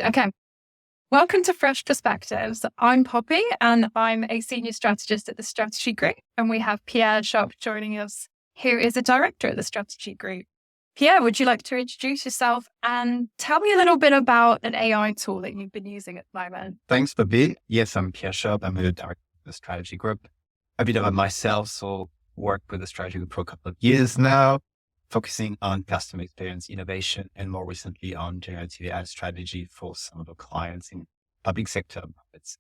Perfect. Okay. Welcome to Fresh Perspectives. I'm Poppy and I'm a senior strategist at the Strategy Group. And we have Pierre Shaupp joining us, who is a director at the Strategy Group. Pierre, would you like to introduce yourself and tell me a little bit about an AI tool that you've been using at the moment? Thanks, Poppy. Yes, I'm Pierre Shaupp. I'm a director of the Strategy Group. A bit about myself. So worked with the Strategy Group for a couple of years now, focusing on customer experience innovation and more recently on generative AI strategy for some of our clients in public sector markets.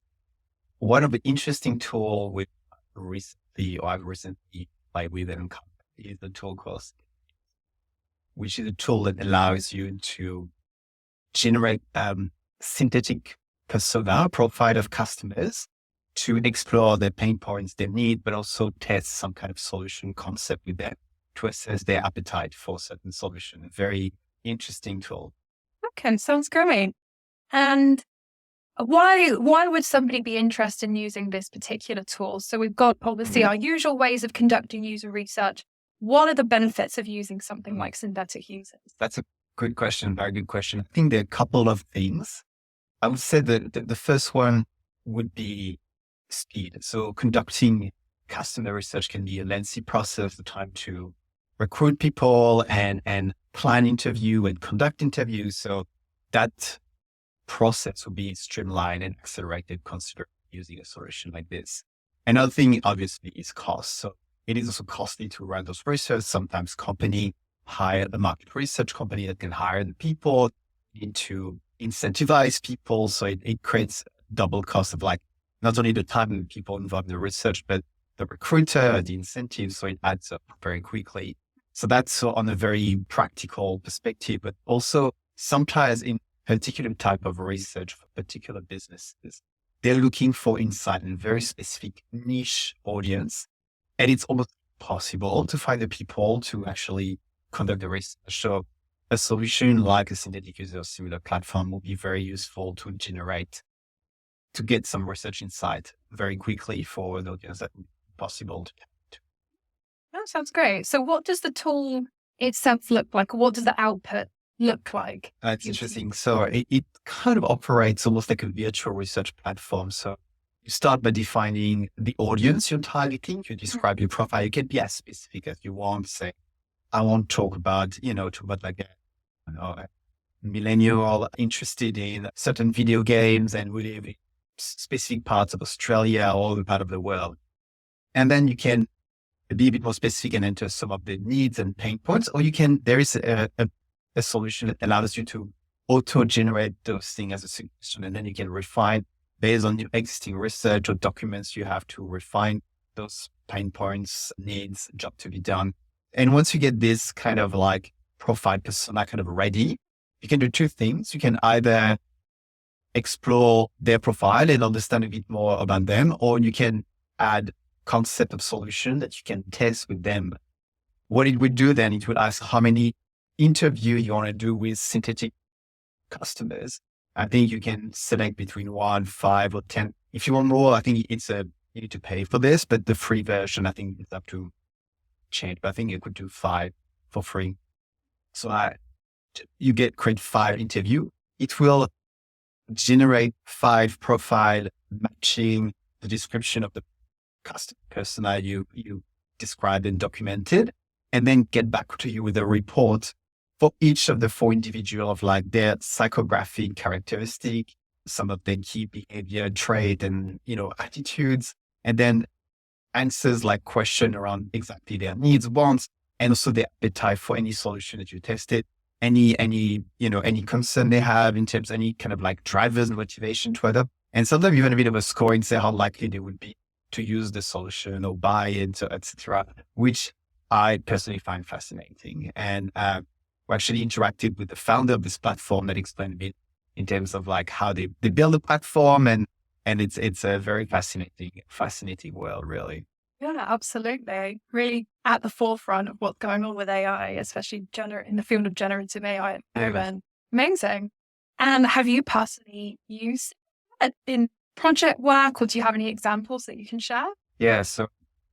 One of the interesting tool I've recently played with and is the tool called, which is a tool that allows you to generate synthetic persona profile of customers to explore their pain points, their need, but also test some kind of solution concept with them to assess their appetite for certain solution. A very interesting tool. Okay, sounds great. And why would somebody be interested in using this particular tool? So we've got obviously our usual ways of conducting user research. What are the benefits of using something like synthetic users? That's a good question. Very good question. I think there are a couple of things. I would say that the first one would be speed. So conducting customer research can be a lengthy process, the time to recruit people and plan interview and conduct interviews. So that process will be streamlined and accelerated consider using a solution like this. Another thing obviously is cost. So it is also costly to run those research. Sometimes company hire a market research company that can hire the people, need to incentivize people. So it creates double cost of like not only the time and the people involved in the research, but the recruiter, the incentive. So it adds up very quickly. So that's on a very practical perspective, but also sometimes in particular type of research for particular businesses, they're looking for insight in very specific niche audience. And it's almost possible to find the people to actually conduct the research. So a solution like a synthetic user similar platform will be very useful to get some research insight very quickly for an audience that would be possible to. That sounds great. So what does the tool itself look like? What does the output look like? That's interesting. So it kind of operates almost like a virtual research platform. So you start by defining the audience you're targeting. You describe your profile. You can be as specific as you want. Say, I want to talk about like a millennial interested in certain video games and we live in specific parts of Australia or the part of the world. And then you can be a bit more specific and enter some of the needs and pain points, or there is a solution that allows you to auto-generate those things as a suggestion. And then you can refine based on your existing research or documents, you have to refine those pain points, needs, job to be done. And once you get this kind of like profile persona kind of ready, you can do two things. You can either explore their profile and understand a bit more about them, or you can add concept of solution that you can test with them. What it would do then, it would ask how many interview you want to do with synthetic customers. I think you can select between 1, 5 or 10. If you want more, I think you need to pay for this, but the free version, I think it's up to change, but I think you could do 5 for free. So you create 5 interview. It will generate 5 profile matching the description of the customer persona you described and documented, and then get back to you with a report for each of the 4 individual of like their psychographic characteristic, some of their key behavior trait and, attitudes, and then answers like question around exactly their needs, wants, and also their appetite for any solution that you tested, any concern they have in terms of any kind of like drivers and motivation to adopt. And sometimes even a bit of a scoring, say how likely they would be to use the solution or buy it, etc., which I personally find fascinating. And we actually interacted with the founder of this platform that explained a bit in terms of like how they build the platform, and it's a very fascinating world, really. Yeah, absolutely. Really at the forefront of what's going on with AI, especially in the field of generative AI at the moment. Amazing. And have you personally used it in project work, or do you have any examples that you can share? Yeah, so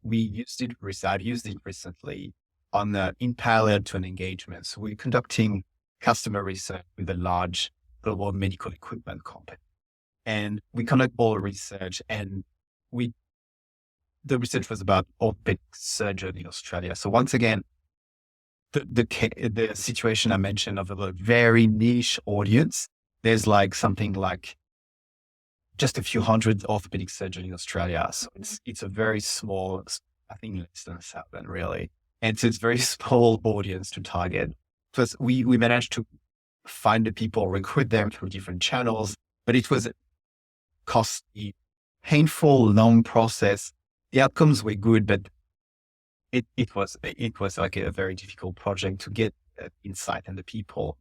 I've used it recently in parallel to an engagement. So we're conducting customer research with a large global medical equipment company. And we conduct all research, and the research was about orthopedic surgery in Australia. So once again, the situation I mentioned of a very niche audience, there's like something like just a few hundred orthopedic surgeons in Australia. So it's a very small, I think less than 1,000 really. And so it's very small audience to target. Plus we managed to find the people, recruit them through different channels, but it was a costly, painful, long process. The outcomes were good, but it was like a very difficult project to get insight and the people.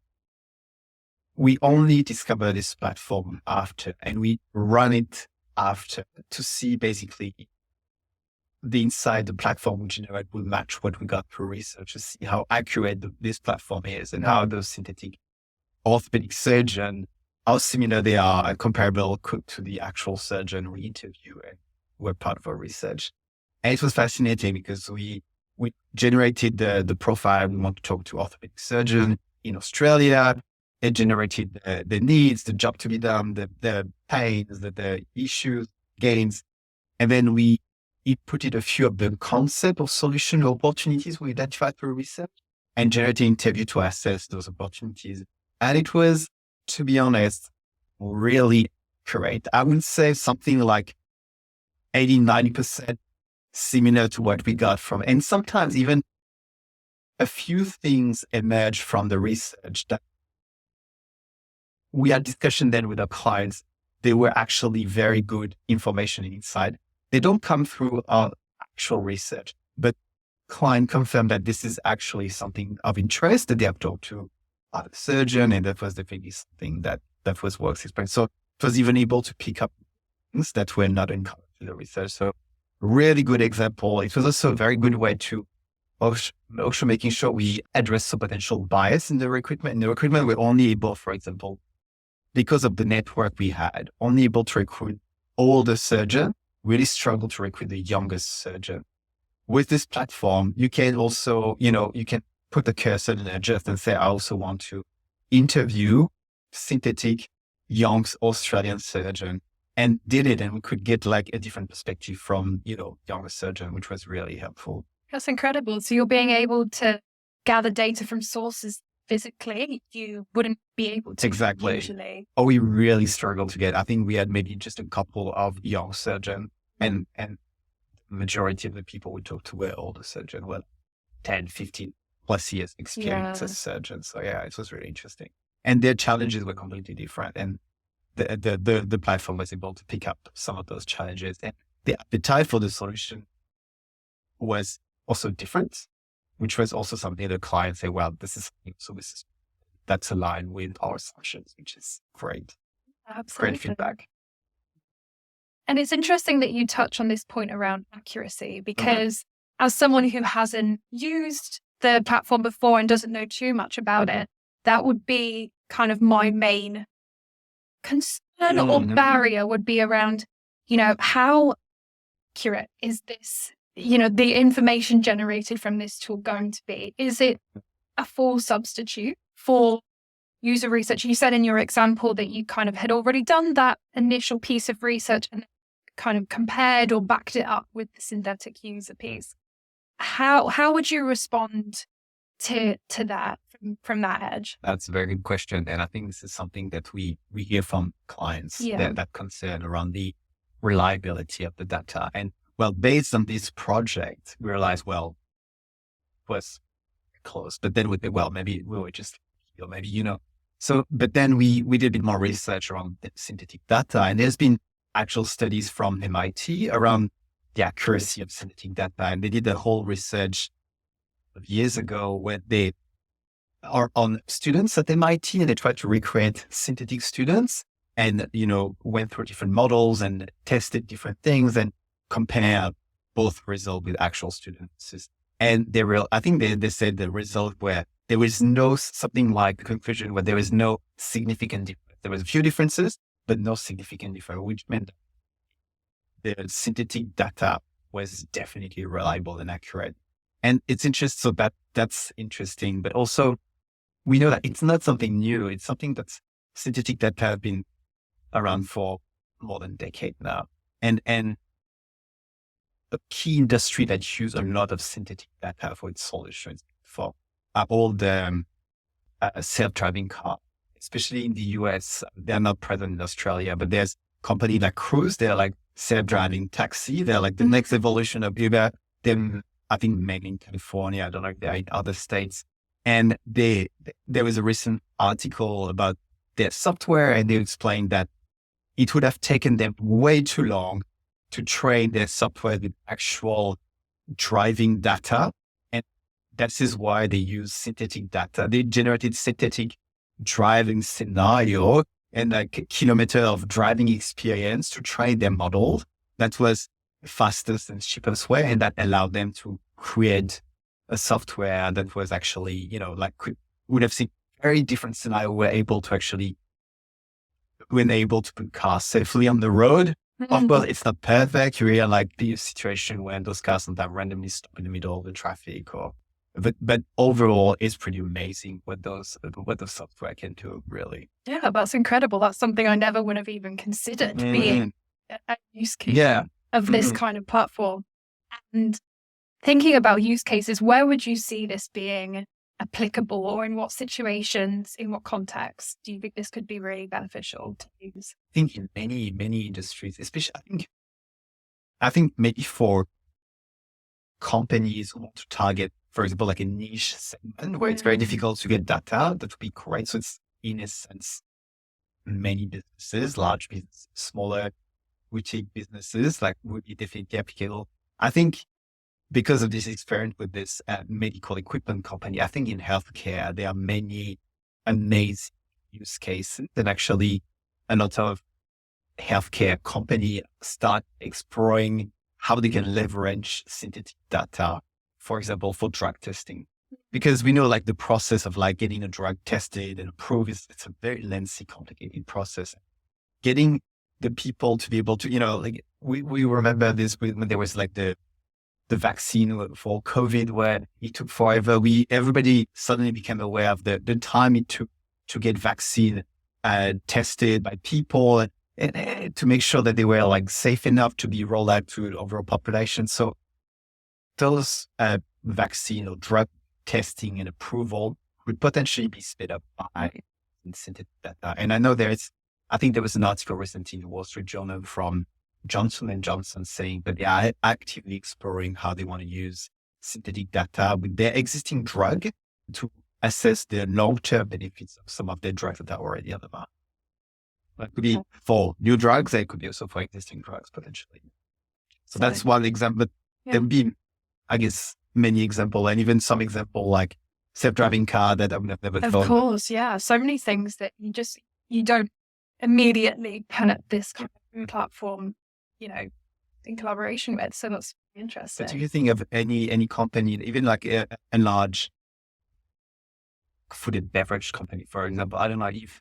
We only discovered this platform after, and we run it after to see basically the inside the platform we generate will match what we got through research, to see how accurate this platform is and how those synthetic orthopedic surgeon, how similar they are and comparable to the actual surgeon we interview and were part of our research. And it was fascinating because we generated the profile. We want to talk to orthopedic surgeon in Australia. It generated the needs, the job to be done, the pains, the issues, gains. And then we inputted a few of the concept or solution or opportunities we identified through research and generated interview to assess those opportunities. And it was, to be honest, really accurate. I would say something like 80-90% similar to what we got from, and sometimes even a few things emerge from the research that we had discussion then with our clients. They were actually very good information inside. They don't come through our actual research, but client confirmed that this is actually something of interest that they have talked to other surgeon, and that was definitely something that was worth exploring. So it was even able to pick up things that were not encountered in the research. So really good example. It was also a very good way to also making sure we address some potential bias in the recruitment. In the recruitment, we're only able, for example, because of the network we had, only able to recruit older surgeon, really struggle to recruit the youngest surgeon. With this platform, you can also, you can put the cursor and adjust and say, I also want to interview synthetic young Australian surgeon, and did it. And we could get like a different perspective from, younger surgeon, which was really helpful. That's incredible. So you're being able to gather data from sources physically you wouldn't be able to exactly usually. Oh, we really struggled to get. I think we had maybe just a couple of young surgeons, and majority of the people we talked to were older surgeons, 10, 15 plus years experience as surgeons. So yeah, it was really interesting. And their challenges were completely different. And the platform was able to pick up some of those challenges. And the appetite for the solution was also different, which was also something the clients say, well, that's aligned with our assumptions, which is great. Absolutely. Great feedback. And it's interesting that you touch on this point around accuracy, because as someone who hasn't used the platform before and doesn't know too much about it, that would be kind of my main concern or barrier would be around, how accurate is this, the information generated from this tool going to be? Is it a full substitute for user research? You said in your example that you kind of had already done that initial piece of research and kind of compared or backed it up with the synthetic user piece. How would you respond to that from that edge? That's a very good question. And I think this is something that we hear from clients, that concern around the reliability of the data. And based on this project, we realized, it was close, but then maybe we were just, so, but then we did a bit more research around the synthetic data, and there's been actual studies from MIT around the accuracy of synthetic data. And they did a whole research years ago where they are on students at MIT, and they tried to recreate synthetic students and, went through different models and tested different things and compare both results with actual students. And I think they said the result where there was something like the conclusion where there was no significant difference. There was a few differences, but no significant difference, which meant the synthetic data was definitely reliable and accurate. And it's interesting. So that's interesting, but also we know that it's not something new. It's something that's synthetic data have been around for more than a decade now. And a key industry that use a lot of synthetic data for its solutions for all the self-driving car, especially in the US. They're not present in Australia, but there's company like Cruise. They're like self-driving taxi. They're like the next evolution of Uber. Them, I think, mainly in California. I don't know if they're in other states. And there was a recent article about their software, and they explained that it would have taken them way too long to train their software with actual driving data. And that is why they use synthetic data. They generated synthetic driving scenario and like a kilometer of driving experience to train their model. That was the fastest and cheapest way. And that allowed them to create a software that was actually, would have seen very different scenario. We're able to put cars safely on the road. Of course, it's not perfect. You really like the situation when those cars sometimes randomly stop in the middle of the traffic, but overall, it's pretty amazing what the software can do. Really, yeah, that's incredible. That's something I never would have even considered being a use case of this kind of platform. And thinking about use cases, where would you see this being applicable, or in what situations, in what context do you think this could be really beneficial to use? I think in many industries, especially I think maybe for companies who want to target, for example, like a niche segment where it's very difficult to get data, that would be great. So it's in a sense, many businesses, large businesses, smaller boutique businesses, like would be definitely applicable. I think because of this experience with this medical equipment company, I think in healthcare, there are many amazing use cases that actually a lot of healthcare companies start exploring how they can leverage synthetic data, for example, for drug testing. Because we know like the process of like getting a drug tested and approved, it's a very lengthy, complicated process. Getting the people to be able to, we remember this when there was like the vaccine for COVID, where it took forever. Everybody suddenly became aware of the time it took to get vaccine tested by people and to make sure that they were like safe enough to be rolled out to the overall population. So those vaccine or drug testing and approval would potentially be sped up by synthetic data. And I know I think there was an article recently in the Wall Street Journal from Johnson & Johnson saying that they are actively exploring how they want to use synthetic data with their existing drug to assess the long-term benefits of some of their drugs that are already on the market. That could be for new drugs. It could be also for existing drugs potentially. So that's one example. But there would be, I guess, many examples, and even some example like self-driving car that I would have never thought. Of course, yeah. So many things that you don't immediately pen at this kind of platform, in collaboration with. So that's interesting. But do you think of any company, even like a large food and beverage company, for example? I don't know if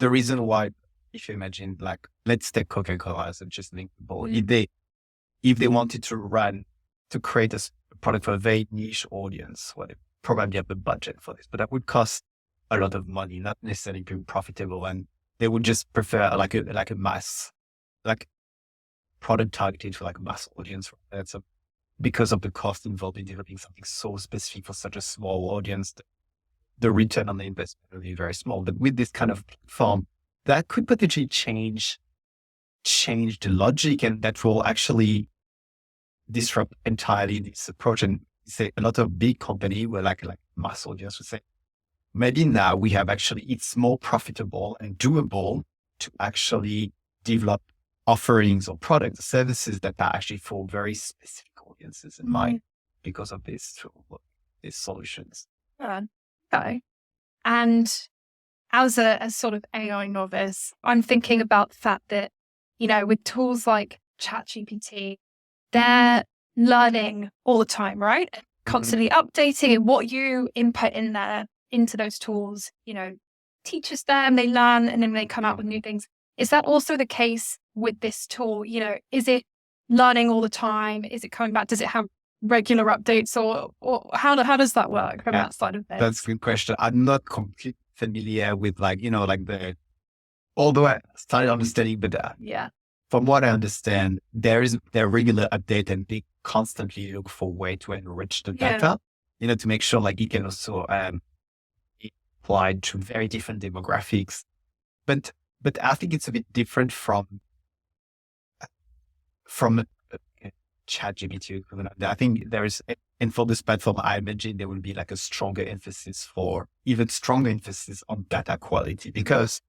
the reason why, if you imagine, like, let's take Coca-Cola as just an example. If they wanted to create a product for a very niche audience, well, they probably have the budget for this, but that would cost a lot of money, not necessarily be profitable. And they would just prefer like a mass, like product targeted for like a mass audience. So because of the cost involved in developing something so specific for such a small audience, the return on the investment will be very small. But with this kind of platform, that could potentially change the logic, and that will actually disrupt entirely this approach. And say a lot of big company were like mass audience would say, maybe now we have it's more profitable and doable to actually develop offerings or products or services that are actually for very specific audiences in mind because of these solutions. Okay. And as a sort of AI novice, I'm thinking about the fact that, with tools like ChatGPT, they're learning all the time, right? Constantly updating, and what you input in there into those tools, teaches them, they learn, and then they come out with new things. Is that also the case with this tool? Is it learning all the time? Is it coming back? Does it have regular updates, or how does that work from that side of things? That's a good question. I'm not completely familiar with the although I started understanding better, Yeah. from what I understand, there are regular update and they constantly look for way to enrich the data, to make sure like it can also be applied to very different demographics. But I think it's a bit different from ChatGPT equivalent. I think and for this platform, I imagine there will be like a even stronger emphasis on data quality, because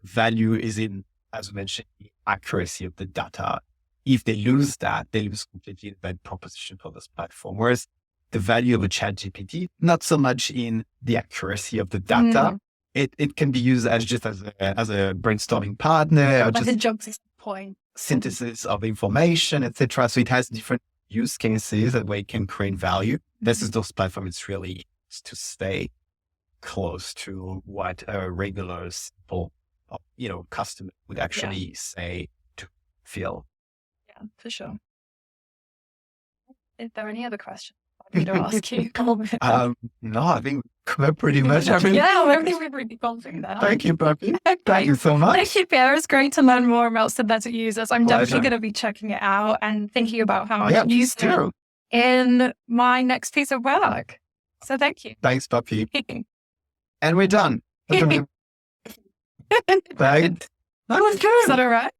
value is in, as we mentioned, the accuracy of the data. If they lose that, they lose completely the value proposition for this platform. Whereas the value of a ChatGPT, not so much in the accuracy of the data. It can be used as a brainstorming partner, or Like just a jumping point, synthesis of information, etc. So it has different use cases that way it can create value. This is those platforms. It's really to stay close to what a regular simple, customer would actually say to feel. Yeah, for sure. Is there any other questions I'm going to ask you? No, I think we're pretty much everything. I think we've really gone through that. Thank you, Poppy. Thank you so much. Thank you, Pierre. It's great to learn more about synthetic users. I'm Pleasure. definitely going to be checking it out and thinking about how I Yeah, can use it in my next piece of work. So thank you. Thanks, Poppy. And we're done. Right. That was good. Is that all right?